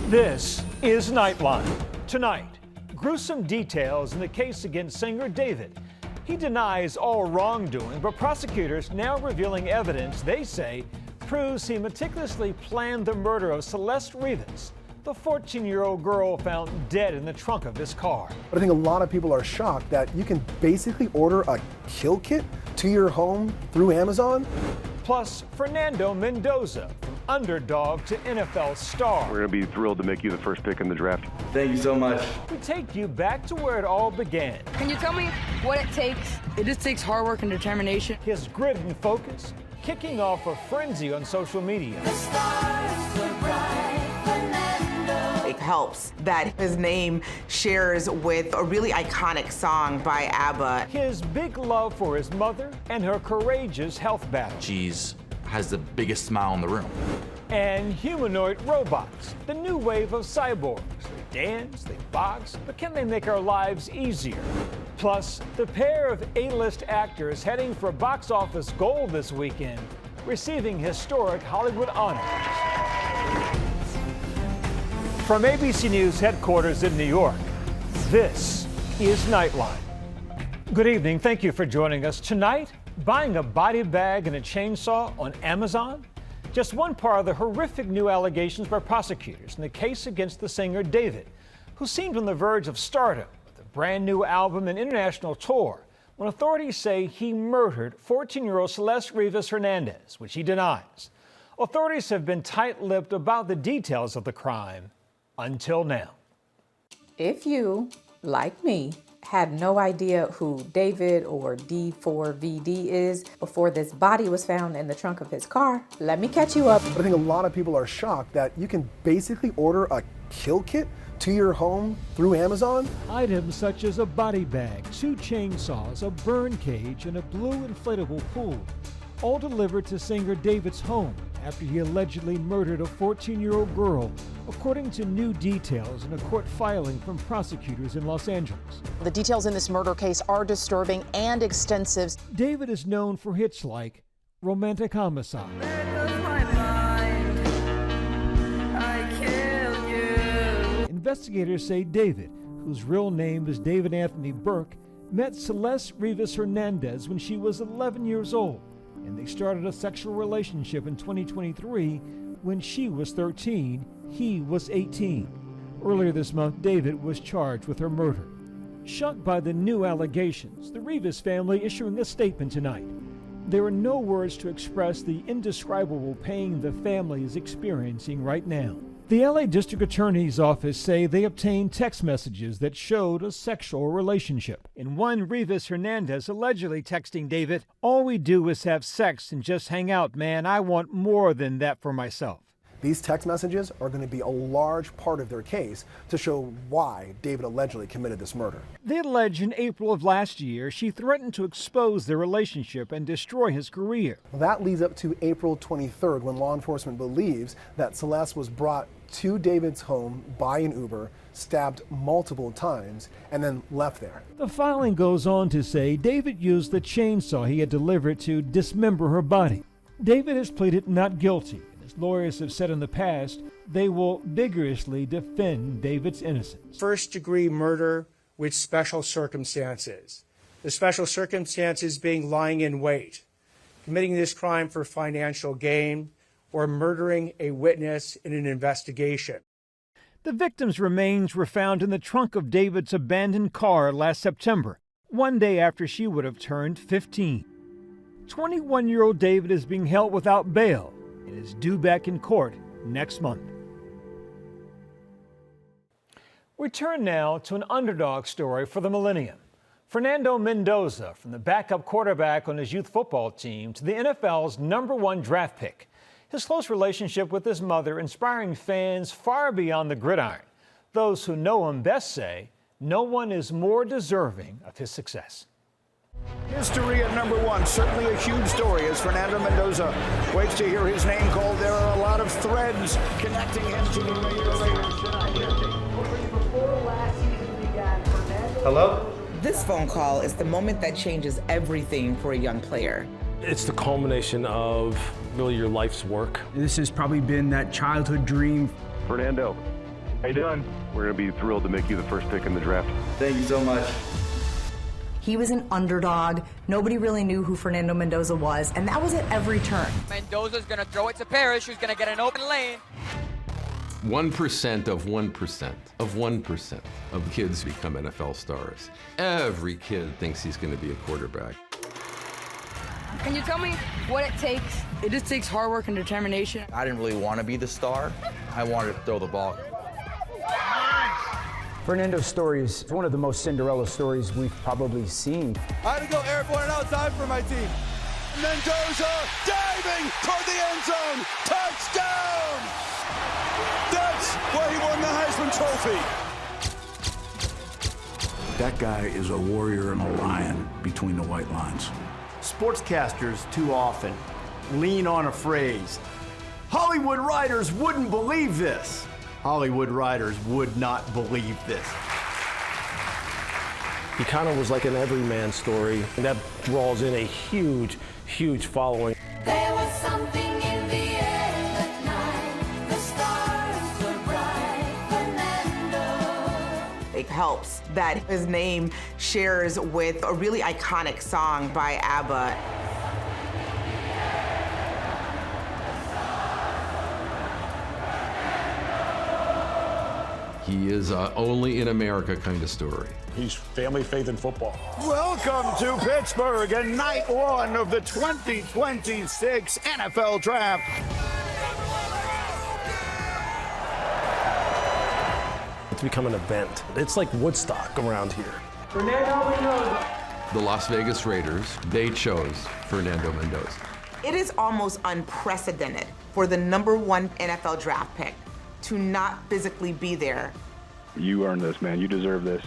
This is Nightline. Tonight, gruesome details in the case against singer David. He denies all wrongdoing, but prosecutors now revealing evidence they say proves he meticulously planned the murder of Celeste Rivas, the 14-year-old girl found dead in the trunk of his car. But I think a lot of people are shocked that you can basically order a kill kit to your home through Amazon. Plus, Fernando Mendoza, from underdog to NFL star. We're going to be thrilled to make you the first pick in the draft. Thank you so much. We take you back to where it all began. Can you tell me what it takes? It just takes hard work and determination. His grit and focus, kicking off a frenzy on social media. The stars were bright, Fernando. It helps that his name shares with a really iconic song by ABBA. His big love for his mother and her courageous health battle. She's has the biggest smile in the room. And humanoid robots, the new wave of cyborgs. They dance, they box, but can they make our lives easier? Plus, the pair of A-list actors heading for box office gold this weekend, receiving historic Hollywood honors. From ABC News headquarters in New York, this is Nightline. Good evening. Thank you for joining us. Tonight, buying a body bag and a chainsaw on Amazon? Just one part of the horrific new allegations by prosecutors in the case against the singer David, who seemed on the verge of stardom with a brand new album and international tour, when authorities say he murdered 14-year-old Celeste Rivas Hernandez, which he denies. Authorities have been tight-lipped about the details of the crime until now. If you, like me, had no idea who David or D4VD is before this body was found in the trunk of his car, let me catch you up. But I think a lot of people are shocked that you can basically order a kill kit to your home through Amazon. Items such as a body bag, 2 chainsaws, a burn cage, and a blue inflatable pool, all delivered to singer David's home after he allegedly murdered a 14-year-old girl, according to new details in a court filing from prosecutors in Los Angeles. The details in this murder case are disturbing and extensive. David is known for hits like Romantic Homicide, Investigators say David, whose real name is David Anthony Burke, met Celeste Rivas Hernandez when she was 11 years old, and they started a sexual relationship in 2023 when she was 13, he was 18. Earlier this month, David was charged with her murder. Shocked by the new allegations, the Rivas family issuing a statement tonight. There are no words to express the indescribable pain the family is experiencing right now. The LA District Attorney's Office say they obtained text messages that showed a sexual relationship. In one, Rivas Hernandez allegedly texting David, "All we do is have sex and just hang out, man. I want more than that for myself." These text messages are going to be a large part of their case to show why David allegedly committed this murder. They allege in April of last year she threatened to expose their relationship and destroy his career. That leads up to April 23rd, when law enforcement believes that Celeste was brought to David's home by an Uber, stabbed multiple times, and then left there. The filing goes on to say David used the chainsaw he had delivered to dismember her body. David has pleaded not guilty. Lawyers have said in the past they will vigorously defend David's innocence. First-degree murder with special circumstances. The special circumstances being lying in wait, committing this crime for financial gain, or murdering a witness in an investigation. The victim's remains were found in the trunk of David's abandoned car last September, one day after she would have turned 15. 21-year-old David is being held without bail and is due back in court next month. We turn now to an underdog story for the millennium. Fernando Mendoza, from the backup quarterback on his youth football team to the NFL's #1 draft pick. His close relationship with his mother inspiring fans far beyond the gridiron. Those who know him best say no one is more deserving of his success. History at #1, certainly a huge story as Fernando Mendoza waits to hear his name called. There are a lot of threads connecting him to the Major Leagues. Hello? This phone call is the moment that changes everything for a young player. It's the culmination of really your life's work. This has probably been that childhood dream. Fernando, How you doing? We're going to be thrilled to make you the first pick in the draft. Thank you so much. He was an underdog. Nobody really knew who Fernando Mendoza was, and that was at every turn. Mendoza's gonna throw it to Parrish, who's gonna get an open lane. 1% of 1% of kids become NFL stars. Every kid thinks he's going to be a quarterback. Can you tell me what it takes? It just takes hard work and determination. I didn't really want to be the star. I wanted to throw the ball. Fernando's story is one of the most Cinderella stories we've probably seen. I had to go airborne outside for my team. Mendoza diving toward the end zone. Touchdown! That's why he won the Heisman Trophy. That guy is a warrior and a lion between the white lines. Sportscasters too often lean on a phrase. Hollywood writers wouldn't believe this. Hollywood writers would not believe this. He kind of was like an everyman story, and that draws in a huge, huge following. There was something in the air that night. The stars were bright. Fernando. It helps that his name shares with a really iconic song by ABBA. He is only in America kind of story. He's family, faith, and football. Welcome to Pittsburgh and night one of the 2026 NFL Draft. It's become an event. It's like Woodstock around here. Fernando Mendoza. The Las Vegas Raiders, they chose Fernando Mendoza. It is almost unprecedented for the #1 NFL draft pick to not physically be there. You earned this, man. You deserve this.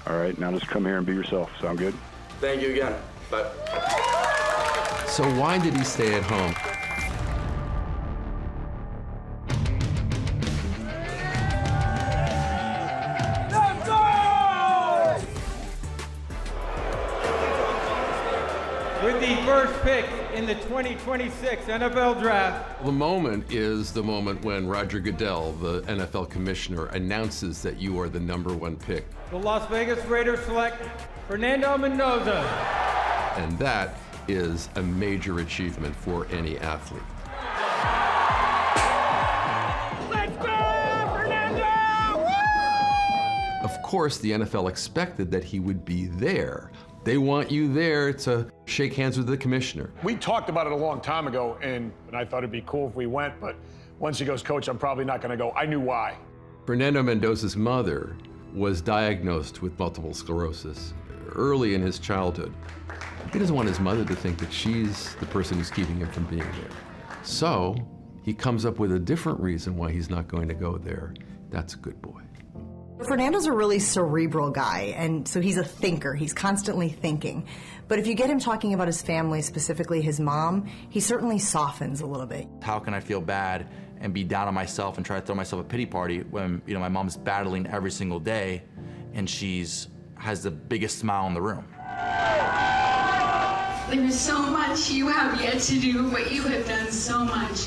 All right, now just come here and be yourself. Sound good? Thank you again. Bye. So why did he stay at home? With the first pick in the 2026 NFL Draft. The moment is the moment when Roger Goodell, the NFL commissioner, announces that you are the #1 pick. The Las Vegas Raiders select Fernando Mendoza. And that is a major achievement for any athlete. Let's go, Fernando! Woo! Of course, the NFL expected that he would be there. They want you there to shake hands with the commissioner. We talked about it a long time ago, and I thought it'd be cool if we went, but once he goes, Coach, I'm probably not going to go. I knew why. Fernando Mendoza's mother was diagnosed with multiple sclerosis early in his childhood. He doesn't want his mother to think that she's the person who's keeping him from being there. So he comes up with a different reason why he's not going to go there. That's a good boy. Fernando's a really cerebral guy, and so he's a thinker. He's constantly thinking. But if you get him talking about his family, specifically his mom, he certainly softens a little bit. How can I feel bad and be down on myself and try to throw myself a pity party when, you know, my mom's battling every single day and has the biggest smile in the room. There's so much you have yet to do, but you have done so much.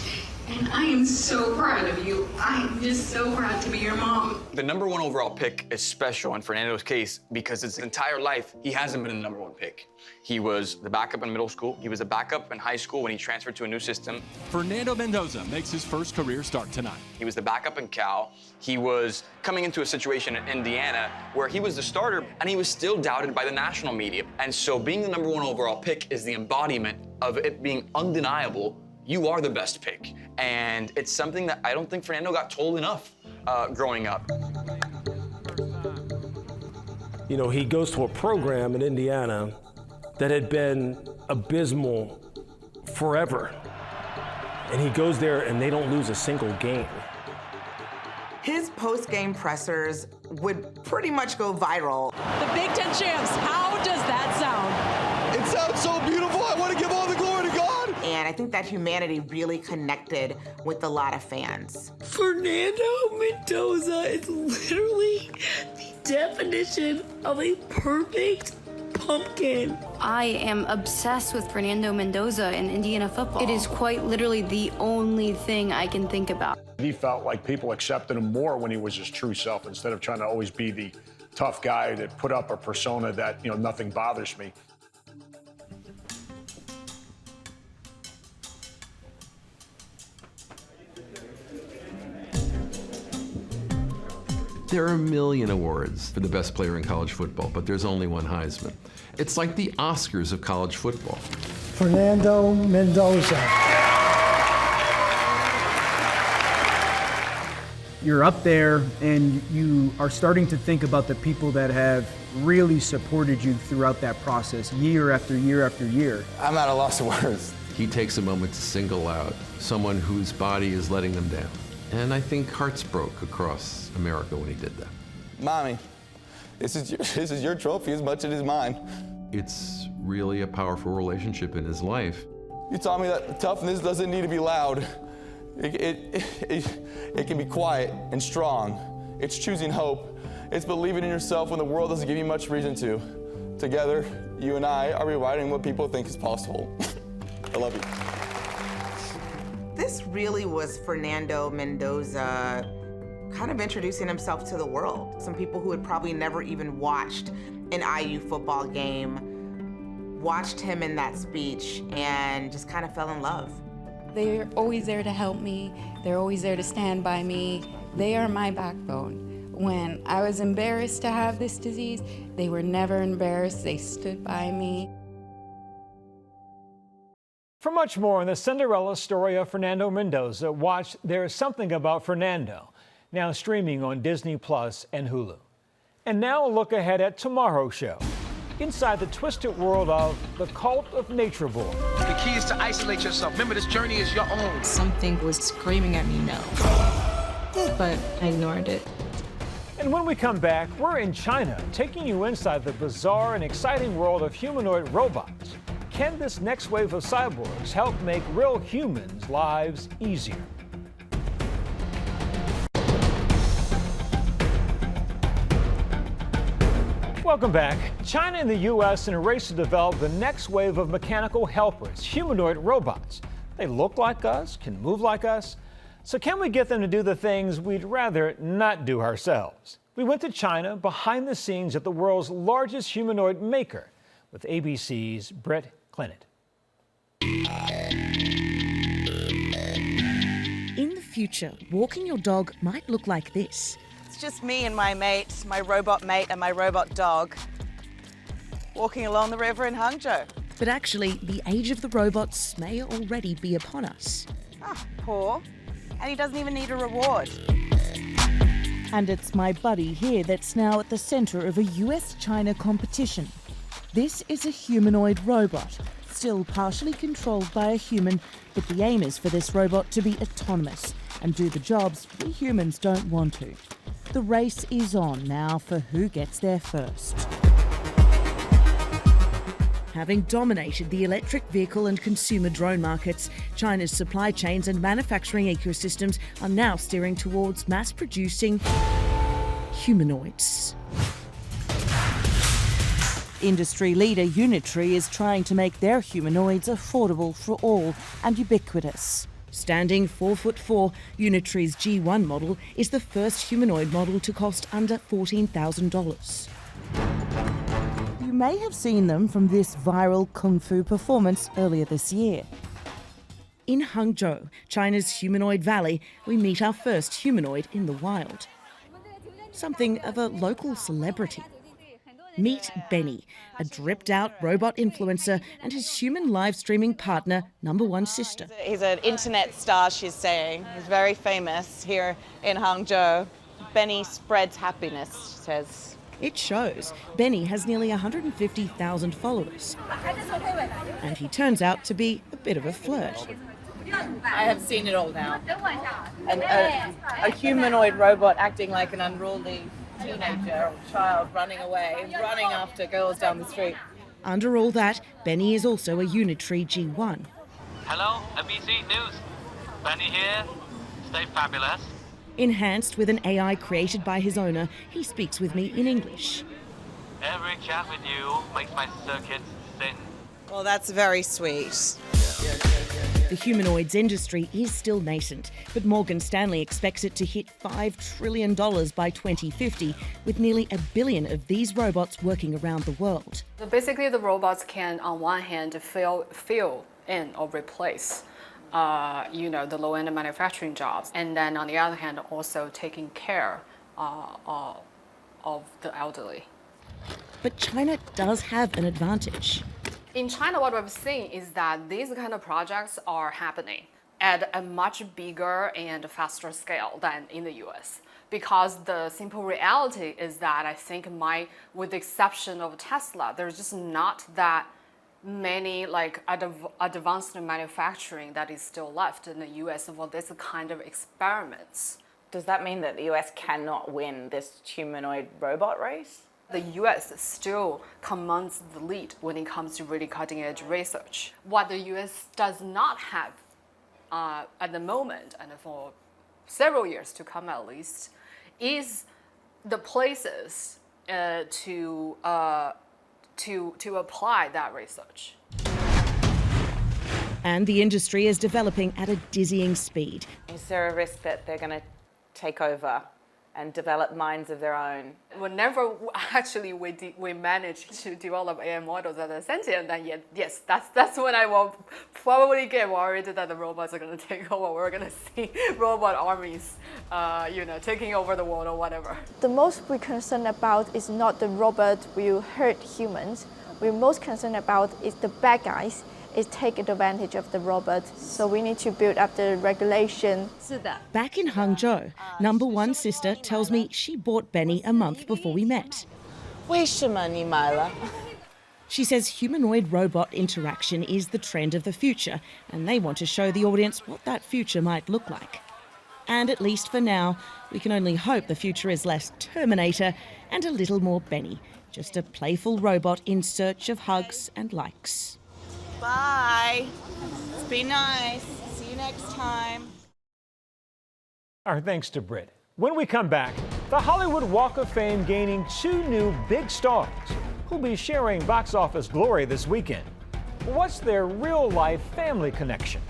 And I am so proud of you. I am just so proud to be your mom. The #1 overall pick is special in Fernando's case because his entire life, he hasn't been the #1 pick. He was the backup in middle school. He was a backup in high school when he transferred to a new system. Fernando Mendoza makes his first career start tonight. He was the backup in Cal. He was coming into a situation in Indiana where he was the starter and he was still doubted by the national media. And so being the #1 overall pick is the embodiment of it being undeniable. You are the best pick. And it's something that I don't think Fernando got told enough growing up. You know, he goes to a program in Indiana that had been abysmal forever. And he goes there and they don't lose a single game. His post-game pressers would pretty much go viral. The Big Ten champs, how does that sound? It sounds so beautiful. I want to give all the glory to God. And I think that humanity really connected with a lot of fans. Fernando Mendoza is literally the definition of a perfect pumpkin. I am obsessed with Fernando Mendoza and Indiana football. It is quite literally the only thing I can think about. He felt like people accepted him more when he was his true self instead of trying to always be the tough guy that put up a persona that, nothing bothers me. There are a million awards for the best player in college football, but there's only one Heisman. It's like the Oscars of college football. Fernando Mendoza. You're up there and you are starting to think about the people that have really supported you throughout that process, year after year after year. I'm at a loss of words. He takes a moment to single out someone whose body is letting them down. And I think hearts broke across America when he did that. Mommy, this is your trophy as much as it is mine. It's really a powerful relationship in his life. You taught me that toughness doesn't need to be loud. It can be quiet and strong. It's choosing hope. It's believing in yourself when the world doesn't give you much reason to. Together, you and I are rewriting what people think is possible. I love you. This really was Fernando Mendoza kind of introducing himself to the world. Some people who had probably never even watched an IU football game watched him in that speech and just kind of fell in love. They're always there to help me. They're always there to stand by me. They are my backbone. When I was embarrassed to have this disease, they were never embarrassed. They stood by me. For much more on the Cinderella story of Fernando Mendoza, watch There Is Something About Fernando, now streaming on Disney Plus and Hulu. And now a look ahead at tomorrow's show. Inside the twisted world of the cult of Nature Boy. The key is to isolate yourself. Remember, this journey is your own. Something was screaming at me no, but I ignored it. And when we come back, we're in China, taking you inside the bizarre and exciting world of humanoid robots. Can this next wave of cyborgs help make real humans' lives easier? Welcome back. China and the U.S. in a race to develop the next wave of mechanical helpers, humanoid robots. They look like us, can move like us. So can we get them to do the things we'd rather not do ourselves? We went to China, behind the scenes at the world's largest humanoid maker, with ABC's Brett Clinton. In the future, walking your dog might look like this. It's just me and my mate, my robot mate and my robot dog, walking along the river in Hangzhou. But actually, the age of the robots may already be upon us. Ah, poor. And he doesn't even need a reward. And it's my buddy here that's now at the center of a U.S. China competition. This is a humanoid robot, still partially controlled by a human, but the aim is for this robot to be autonomous and do the jobs we humans don't want to. The race is on now for who gets there first. Having dominated the electric vehicle and consumer drone markets, China's supply chains and manufacturing ecosystems are now steering towards mass-producing humanoids. Industry leader Unitree is trying to make their humanoids affordable for all and ubiquitous. Standing 4'4", Unitree's G1 model is the first humanoid model to cost under $14,000. You may have seen them from this viral kung fu performance earlier this year. In Hangzhou, China's humanoid valley, we meet our first humanoid in the wild. Something of a local celebrity. Meet Benny, a dripped-out robot influencer and his human live-streaming partner, number one sister. He's an internet star, she's saying. He's very famous here in Hangzhou. Benny spreads happiness, she says. It shows. Benny has nearly 150,000 followers. And he turns out to be a bit of a flirt. I have seen it all now. A humanoid robot acting like an unruly teenager or child running away, running after girls down the street. Under all that, Benny is also a Unitree G1. Hello, ABC News. Benny here. Stay fabulous. Enhanced with an AI created by his owner, he speaks with me in English. Every chat with you makes my circuits thin. Well, that's very sweet. The humanoids industry is still nascent, but Morgan Stanley expects it to hit $5 trillion by 2050, with nearly 1 billion of these robots working around the world. So basically, the robots can, on one hand, fill in or replace, the low-end manufacturing jobs, and then on the other hand, also taking care of the elderly. But China does have an advantage. In China, what we've seen is that these kind of projects are happening at a much bigger and faster scale than in the U.S. Because the simple reality is that I think with the exception of Tesla, there's just not that many advanced manufacturing that is still left in the U.S. for this kind of experiments. Does that mean that the U.S. cannot win this humanoid robot race? The U.S. still commands the lead when it comes to really cutting-edge research. What the U.S. does not have at the moment, and for several years to come at least, is the places to apply that research. And the industry is developing at a dizzying speed. Is there a risk that they're going to take over and develop minds of their own? Whenever actually we manage to develop AI models that are sentient, then yes, that's when I will probably get worried that the robots are going to take over. We're going to see robot armies, taking over the world or whatever. The most we're concerned about is not the robot will hurt humans. We're most concerned about is the bad guys is take advantage of the robot. So we need to build up the regulation. Back in Hangzhou, number one sister tells me she bought Benny a month before we met. She says humanoid robot interaction is the trend of the future, and they want to show the audience what that future might look like. And at least for now, we can only hope the future is less Terminator and a little more Benny, just a playful robot in search of hugs and likes. Bye. It's been nice. See you next time. Our thanks to Britt. When we come back, the Hollywood Walk of Fame gaining 2 new big stars who'll be sharing box office glory this weekend. What's their real-life family connection?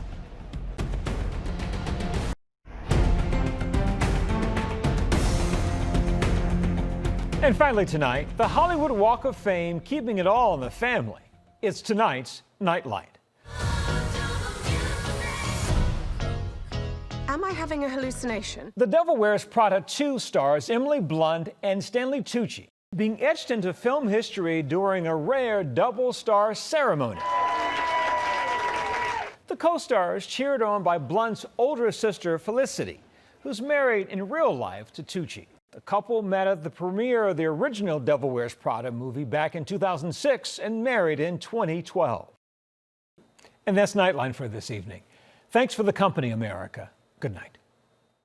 And finally tonight, the Hollywood Walk of Fame keeping it all in the family. It's tonight's Nightline. Am I having a hallucination? The Devil Wears Prada 2 stars Emily Blunt and Stanley Tucci being etched into film history during a rare double-star ceremony. The co-stars cheered on by Blunt's older sister Felicity, who's married in real life to Tucci. The couple met at the premiere of the original Devil Wears Prada movie back in 2006 and married in 2012. And that's Nightline for this evening. Thanks for the company, America. Good night.